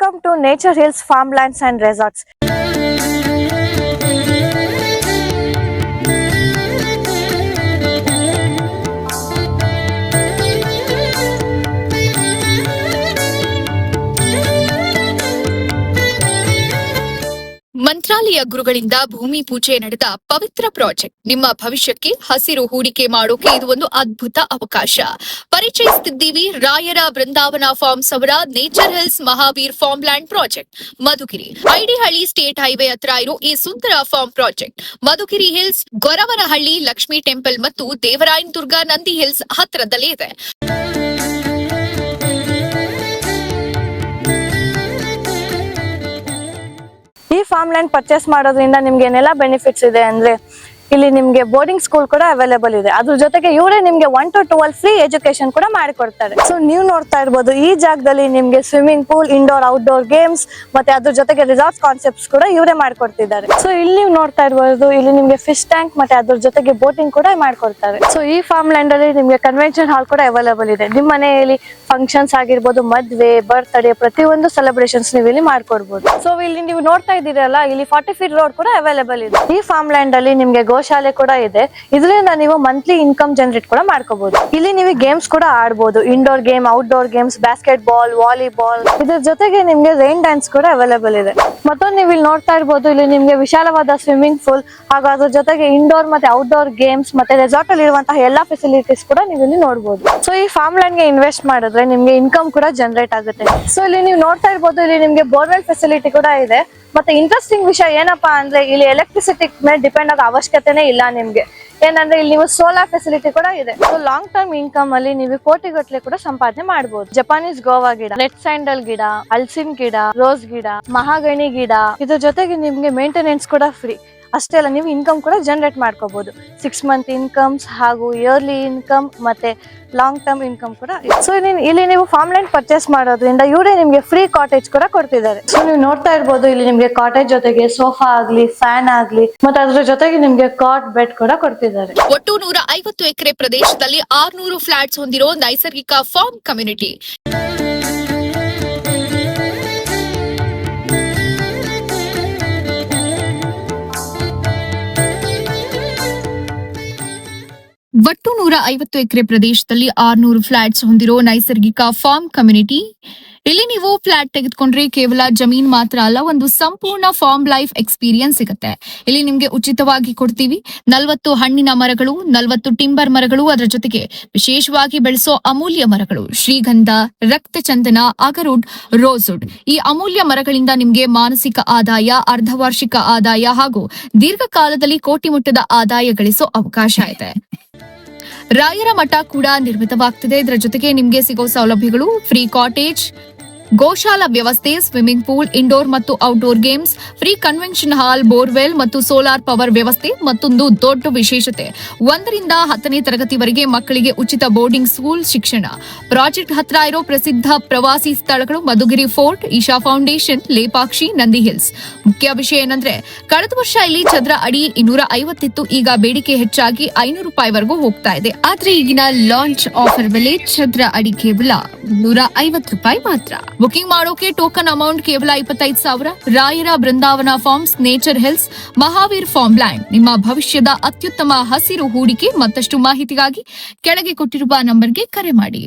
Welcome to Nature Hills Farmlands and Resorts. ಮಂತ್ರಾಲಯ ಗುರುಗಳಿಂದ ಭೂಮಿ ಪೂಜೆ ನಡೆದ ಪವಿತ್ರ ಪ್ರಾಜೆಕ್ಟ್. ನಿಮ್ಮ ಭವಿಷ್ಯಕ್ಕೆ ಹಸಿರು ಹೂಡಿಕೆ ಮಾಡೋಕೆ ಇದು ಒಂದು ಅದ್ಭುತ ಅವಕಾಶ. ಪರಿಚಯಿಸುತ್ತಿದ್ದೀವಿ ರಾಯರ ಬೃಂದಾವನ ಫಾರ್ಮ್ಸ್ ಅವರ nature hills Mahaveer farm land project, Madhugiri. ID Halli state highway ಹತ್ರ ಇರೋ ಈ ಸುಂದರ farm project Madhugiri hills, Goravanahalli Lakshmi temple ಮತ್ತು ದೇವರಾಯನ ದುರ್ಗ ನಂದಿ ಹಿಲ್ಸ್ ಹತ್ತಿರದಲ್ಲೇ ಇದೆ. ಈ ಫಾರ್ಮ್ ಲ್ಯಾಂಡ್ ಪರ್ಚೇಸ್ ಮಾಡೋದ್ರಿಂದ ನಿಮ್ಗೆ ಏನೆಲ್ಲ ಬೆನಿಫಿಟ್ಸ್ ಇದೆ ಅಂದ್ರೆ, ಇಲ್ಲಿ ನಿಮ್ಗೆ ಬೋರ್ಡಿಂಗ್ ಸ್ಕೂಲ್ ಕೂಡ ಅವೈಲೇಬಲ್ ಇದೆ. ಅದ್ರ ಜೊತೆಗೆ ಇವರೇ ನಿಮ್ಗೆ 1 to 12 ಫ್ರೀ ಎಜುಕೇಶನ್ ಕೂಡ ಮಾಡಿಕೊಡ್ತಾರೆ. ಸೊ ನೀವು ನೋಡ್ತಾ ಇರ್ಬೋದು, ಈ ಜಾಗದಲ್ಲಿ ನಿಮ್ಗೆ swimming pool, indoor outdoor games ಮತ್ತೆ ಅದ್ರ ಜೊತೆಗೆ ರಿಸಾರ್ಟ್ ಕಾನ್ಸೆಪ್ಟ್ಸ್ ಕೂಡ ಇವರೇ ಮಾಡ್ಕೊಡ್ತಿದ್ದಾರೆ. ಸೊ ಇಲ್ಲಿ ನೀವು ನೋಡ್ತಾ ಇರ್ಬೋದು, ಇಲ್ಲಿ ನಿಮ್ಗೆ ಫಿಶ್ ಟ್ಯಾಂಕ್ ಮತ್ತೆ ಅದ್ರ ಜೊತೆಗೆ ಬೋಟಿಂಗ್ ಕೂಡ ಮಾಡ್ಕೊಡ್ತಾರೆ. ಸೊ ಈ ಫಾರ್ಮ್ ಲ್ಯಾಂಡ್ ಅಲ್ಲಿ ನಿಮ್ಗೆ ಕನ್ವೆನ್ಷನ್ ಹಾಲ್ ಕೂಡ ಅವೈಲೇಬಲ್ ಇದೆ. ನಿಮ್ಮ ಮನೆಯಲ್ಲಿ ಫಂಕ್ಷನ್ಸ್ ಆಗಿರ್ಬೋದು, ಮದ್ವೆ, ಬರ್ತ್ಡೇ, ಪ್ರತಿಯೊಂದು ಸೆಲೆಬ್ರೇಷನ್ಸ್ ನೀವು ಇಲ್ಲಿ ಮಾಡ್ಕೊಡ್ಬೋದು. ಸೊ ಇಲ್ಲಿ ನೀವು ನೋಡ್ತಾ ಇದ್ದೀರಲ್ಲ, ಇಲ್ಲಿ 40 feet ರೋಡ್ ಕೂಡ ಅವೈಲೇಬಲ್ ಇದೆ. ಈ ಫಾರ್ಮ್ ಲ್ಯಾಂಡ್ ಅಲ್ಲಿ ನಿಮ್ಗೆ ಗೋಶಾಲೆ ಕೂಡ ಇದೆ. ಇದರಿಂದ ನೀವು ಮಂತ್ಲಿ ಇನ್ಕಮ್ ಜನರೇಟ್ ಕೂಡ ಮಾಡ್ಕೋಬಹುದು. ಇಲ್ಲಿ ನೀವು ಗೇಮ್ಸ್ ಕೂಡ ಆಡಬಹುದು, indoor game, outdoor games, basket ball, volleyball. ಇದ್ರ ಜೊತೆಗೆ ನಿಮ್ಗೆ ರೈನ್ ಡ್ಯಾನ್ಸ್ ಕೂಡ ಅವೈಲೇಬಲ್ ಇದೆ. ಮತ್ತೊಂದು ನೀವು ಇಲ್ಲಿ ನೋಡ್ತಾ ಇರ್ಬೋದು, ಇಲ್ಲಿ ನಿಮ್ಗೆ ವಿಶಾಲವಾದ ಸ್ವಿಮ್ಮಿಂಗ್ ಪೂಲ್ ಹಾಗೂ ಅದ್ರ ಜೊತೆಗೆ ಇಂಡೋರ್ ಮತ್ತೆ ಔಟ್ಡೋರ್ ಗೇಮ್ಸ್ ಮತ್ತೆ ರೆಸಾರ್ಟ್ ಅಲ್ಲಿ ಇರುವಂತಹ ಎಲ್ಲಾ ಫೆಸಿಲಿಟೀಸ್ ಕೂಡ ನೀವು ಇಲ್ಲಿ ನೋಡಬಹುದು. ಸೊ ಈ ಫಾರ್ಮ್ ಲ್ಯಾಂಡ್ ಗೆ ಇನ್ವೆಸ್ಟ್ ಮಾಡಿದ್ರೆ ನಿಮ್ಗೆ ಇನ್ಕಮ್ ಕೂಡ ಜನರೇಟ್ ಆಗುತ್ತೆ. ಸೊ ಇಲ್ಲಿ ನೀವು ನೋಡ್ತಾ ಇರ್ಬೋದು, ಇಲ್ಲಿ ನಿಮ್ಗೆ ಬೋರ್ವೆಲ್ ಫೆಸಿಲಿಟಿ ಕೂಡ ಇದೆ. ಮತ್ತೆ ಇಂಟ್ರೆಸ್ಟಿಂಗ್ ವಿಷಯ ಏನಪ್ಪಾ ಅಂದ್ರೆ, ಇಲ್ಲಿ ಎಲೆಕ್ಟ್ರಿಸಿಟಿ ಮೇಲೆ ಡಿಪೆಂಡ್ ಆಗೋ ಅವಶ್ಯಕತೆನೇ ಇಲ್ಲ ನಿಮ್ಗೆ. ಏನಂದ್ರೆ ಇಲ್ಲಿ ನೀವು ಸೋಲಾರ್ ಫೆಸಿಲಿಟಿ ಕೂಡ ಇದೆ. ಸೊ ಲಾಂಗ್ ಟರ್ಮ್ ಇನ್ಕಮ್ ಅಲ್ಲಿ ನೀವು ಕೋಟಿಗಟ್ಟಲೆ ಕೂಡ ಸಂಪಾದನೆ ಮಾಡಬಹುದು. ಜಪಾನೀಸ್ ಗೋವಾ ಗಿಡ, ರೆಡ್ ಸ್ಯಾಂಡಲ್ ಗಿಡ, ಹಲ್ಸಿನ್ ಗಿಡ, ರೋಸ್ ಗಿಡ, ಮಹಾಗಣಿ ಗಿಡ, ಇದ್ರ ಜೊತೆಗೆ ನಿಮ್ಗೆ ಮೇಂಟೆನೆನ್ಸ್ ಕೂಡ ಫ್ರೀ. ಅಷ್ಟೇ ಅಲ್ಲ, ನೀವು ಇನ್ಕಮ್ ಕೂಡ ಜನರೇಟ್ ಮಾಡ್ಕೋಬಹುದು. 6 month ಇನ್ಕಮ್ಸ್ ಹಾಗೂ ಇಯರ್ಲಿ ಇನ್ಕಮ್ ಮತ್ತೆ ಲಾಂಗ್ ಟರ್ಮ್ ಇನ್ಕಮ್ ಕೂಡ ಇದೆ. ಸೊ ಇಲ್ಲಿ ನೀವು ಫಾರ್ಮ್ ಲ್ಯಾಂಡ್ ಪರ್ಚೇಸ್ ಮಾಡೋದ್ರಿಂದ ಇವರೇ ನಿಮ್ಗೆ ಫ್ರೀ ಕಾಟೇಜ್ ಕೂಡ ಕೊಡ್ತಿದ್ದಾರೆ. ಸೊ ನೀವು ನೋಡ್ತಾ ಇರ್ಬೋದು, ಇಲ್ಲಿ ನಿಮ್ಗೆ ಕಾಟೇಜ್ ಜೊತೆಗೆ ಸೋಫಾ ಆಗ್ಲಿ, ಫ್ಯಾನ್ ಆಗ್ಲಿ ಮತ್ತೆ ಅದ್ರ ಜೊತೆಗೆ ನಿಮ್ಗೆ ಕಾಟ್ ಬೆಡ್ ಕೂಡ ಕೊಡ್ತಿದ್ದಾರೆ. ಒಟ್ಟು 150 ಎಕರೆ ಪ್ರದೇಶದಲ್ಲಿ 600 ಫ್ಲಾಟ್ಸ್ ಹೊಂದಿರೋ ನೈಸರ್ಗಿಕ ಫಾರ್ಮ್ ಕಮ್ಯುನಿಟಿ. ಒಟ್ಟು 150 ಎಕರೆ ಪ್ರದೇಶದಲ್ಲಿ 600 ಫ್ಲಾಟ್ಸ್ ಹೊಂದಿರೋ ನೈಸರ್ಗಿಕ ಫಾರ್ಮ್ ಕಮ್ಯುನಿಟಿ. ಇಲ್ಲಿ ನೀವು ಫ್ಲಾಟ್ ತೆಗೆದುಕೊಂಡ್ರೆ ಕೇವಲ ಜಮೀನ್ ಮಾತ್ರ ಅಲ್ಲ, ಒಂದು ಸಂಪೂರ್ಣ ಫಾರ್ಮ್ ಲೈಫ್ ಎಕ್ಸ್ಪೀರಿಯನ್ಸ್ ಸಿಗುತ್ತೆ. ಇಲ್ಲಿ ನಿಮ್ಗೆ ಉಚಿತವಾಗಿ ಕೊಡ್ತೀವಿ 40 ಹಣ್ಣಿನ ಮರಗಳು, 40 ಟಿಂಬರ್ ಮರಗಳು, ಅದರ ಜೊತೆಗೆ ವಿಶೇಷವಾಗಿ ಬೆಳೆಸೋ ಅಮೂಲ್ಯ ಮರಗಳು, ಶ್ರೀಗಂಧ, ರಕ್ತಚಂದನ, ಅಗರುಡ್, ರೋಸ್ವುಡ್. ಈ ಅಮೂಲ್ಯ ಮರಗಳಿಂದ ನಿಮ್ಗೆ ಮಾನಸಿಕ ಆದಾಯ, ಅರ್ಧವಾರ್ಷಿಕ ಆದಾಯ ಹಾಗೂ ದೀರ್ಘಕಾಲದಲ್ಲಿ ಕೋಟಿ ಮಟ್ಟದ ಆದಾಯ ಗಳಿಸೋ ಅವಕಾಶ ಇದೆ. ರಾಯರ ಮಠ ಕೂಡ ನಿರ್ಮಿತವಾಗ್ತಿದೆ. ಇದರ ಜೊತೆಗೆ ನಿಮ್ಗೆ ಸಿಗೋ ಸೌಲಭ್ಯಗಳು ಫ್ರೀ ಕಾಟೇಜ್, ಗೋಶಾಲಾ ವ್ಯವಸ್ಥೆ, ಸ್ವಿಮ್ಮಿಂಗ್ ಪೂಲ್, ಇಂಡೋರ್ ಮತ್ತು outdoor games, free convention hall, borewell ಮತ್ತು ಸೋಲಾರ್ ಪವರ್ ವ್ಯವಸ್ಥೆ. ಮತ್ತೊಂದು ದೊಡ್ಡ ವಿಶೇಷತೆ, 1 ರಿಂದ 10ನೇ ತರಗತಿವರೆಗೆ ಮಕ್ಕಳಿಗೆ ಉಚಿತ ಬೋರ್ಡಿಂಗ್ ಸ್ಕೂಲ್ ಶಿಕ್ಷಣ. ಪ್ರಾಜೆಕ್ಟ್ ಹತ್ರ ಇರೋ ಪ್ರಸಿದ್ಧ ಪ್ರವಾಸಿ ಸ್ಥಳಗಳು Madhugiri fort, Isha foundation, Lepakshi, Nandi hills. ಮುಖ್ಯ ವಿಷಯ ಏನಂದ್ರೆ, ಕಳೆದ ವರ್ಷ ಇಲ್ಲಿ ಚದರ ಅಡಿ 250 ಇತ್ತು. ಈಗ ಬೇಡಿಕೆ ಹೆಚ್ಚಾಗಿ 500 ರೂಪಾಯಿವರೆಗೂ ಹೋಗ್ತಾ ಇದೆ. ಆದ್ರೆ ಈಗಿನ ಲಾಂಚ್ ಆಫರ್ ಬೆಲೆ ಚದರ ಅಡಿ ಕೇವಲ 150 ರೂಪಾಯಿ ಮಾತ್ರ. ಬುಕಿಂಗ್ ಮಾಡೋಕೆ ಟೋಕನ್ ಅಮೌಂಟ್ ಕೇವಲ 25,000. ರಾಯರ Brindavana farms, nature hills, Mahaveer farm land, ನಿಮ್ಮ ಭವಿಷ್ಯದ ಅತ್ಯುತ್ತಮ ಹಸಿರು ಹೂಡಿಕೆ. ಮತ್ತಷ್ಟು ಮಾಹಿತಿಗಾಗಿ ಕೆಳಗೆ ಕೊಟ್ಟಿರುವ ನಂಬರ್ಗೆ ಕರೆ ಮಾಡಿ.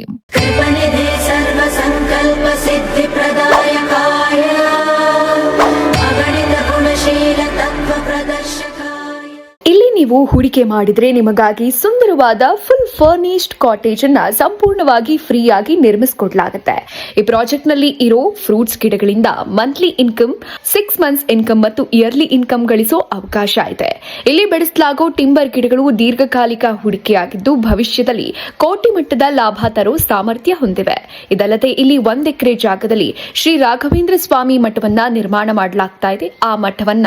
ಇಲ್ಲಿ ನೀವು ಹೂಡಿಕೆ ಮಾಡಿದ್ರೆ ನಿಮಗಾಗಿ ಸುಂದರವಾದ ಫುಲ್ ಫರ್ನಿಶ್ಡ್ ಕಾಟೇಜ್ ಅನ್ನ ಸಂಪೂರ್ಣವಾಗಿ ಫ್ರೀ ಆಗಿ ನಿರ್ಮಿಸಿಕೊಡಲಾಗುತ್ತೆ. ಈ ಪ್ರಾಜೆಕ್ಟ್ ನಲ್ಲಿ ಇರೋ ಫ್ರೂಟ್ಸ್ ಗಿಡಗಳಿಂದ ಮಂತ್ಲಿ ಇನ್ಕಮ್, 6 months ಇನ್ಕಮ್ ಮತ್ತು ಇಯರ್ಲಿ ಇನ್ಕಮ್ ಗಳಿಸೋ ಅವಕಾಶ ಇದೆ. ಇಲ್ಲಿ ಬೆಳೆಸಲಾಗೋ ಟಿಂಬರ್ ಗಿಡಗಳು ದೀರ್ಘಕಾಲಿಕ ಹೂಡಿಕೆಯಾಗಿದ್ದು ಭವಿಷ್ಯದಲ್ಲಿ ಕೋಟಿ ಮಟ್ಟದ ಲಾಭ ತರೋ ಸಾಮರ್ಥ್ಯ ಹೊಂದಿವೆ. ಇದಲ್ಲದೆ ಇಲ್ಲಿ 1 ಎಕರೆ ಜಾಗದಲ್ಲಿ ಶ್ರೀ ರಾಘವೇಂದ್ರ ಸ್ವಾಮಿ ಮಠವನ್ನ ನಿರ್ಮಾಣ ಮಾಡಲಾಗ್ತಾ ಇದೆ. ಆ ಮಠವನ್ನ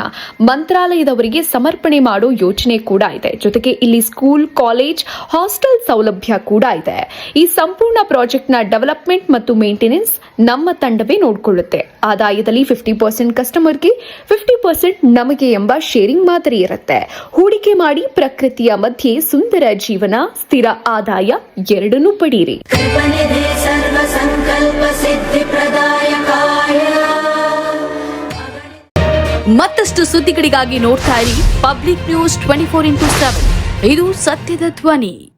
ಮಂತ್ರಾಲಯದವರಿಗೆ ಸಮರ್ಪಣೆ ಮಾಡೋ ಯೋಜನೆ ಕೂಡ ಇದೆ. ಜೊತೆಗೆ ಇಲ್ಲಿ ಸ್ಕೂಲ್, ಕಾಲೇಜ್, ಹಾಸ್ಟೆಲ್ ಸೌಲಭ್ಯ ಕೂಡ ಇದೆ. ಈ ಸಂಪೂರ್ಣ ಪ್ರಾಜೆಕ್ಟ್ ನ ಡೆವಲಪ್ಮೆಂಟ್ ಮತ್ತು ಮೇಂಟೆನೆನ್ಸ್ ನಮ್ಮ ತಂಡವೇ ನೋಡಿಕೊಳ್ಳುತ್ತೆ. ಆದಾಯದಲ್ಲಿ 50% ಕಸ್ಟಮರ್ಗೆ, 50% ನಮಗೆ ಎಂಬ ಶೇರಿಂಗ್ ಮಾದರಿ ಇರುತ್ತೆ. ಹೂಡಿಕೆ ಮಾಡಿ ಪ್ರಕೃತಿಯ ಮಧ್ಯೆ ಸುಂದರ ಜೀವನ, ಸ್ಥಿರ ಆದಾಯ ಎರಡನ್ನೂ ಪಡೆಯಿರಿ. ಮತ್ತಷ್ಟು ಸುದ್ದಿಗಳಿಗಾಗಿ ನೋಡ್ತಾ ಇರಿ ಪಬ್ಲಿಕ್ ನ್ಯೂಸ್ 24x7. ಇದು ಸತ್ಯದ ಧ್ವನಿ.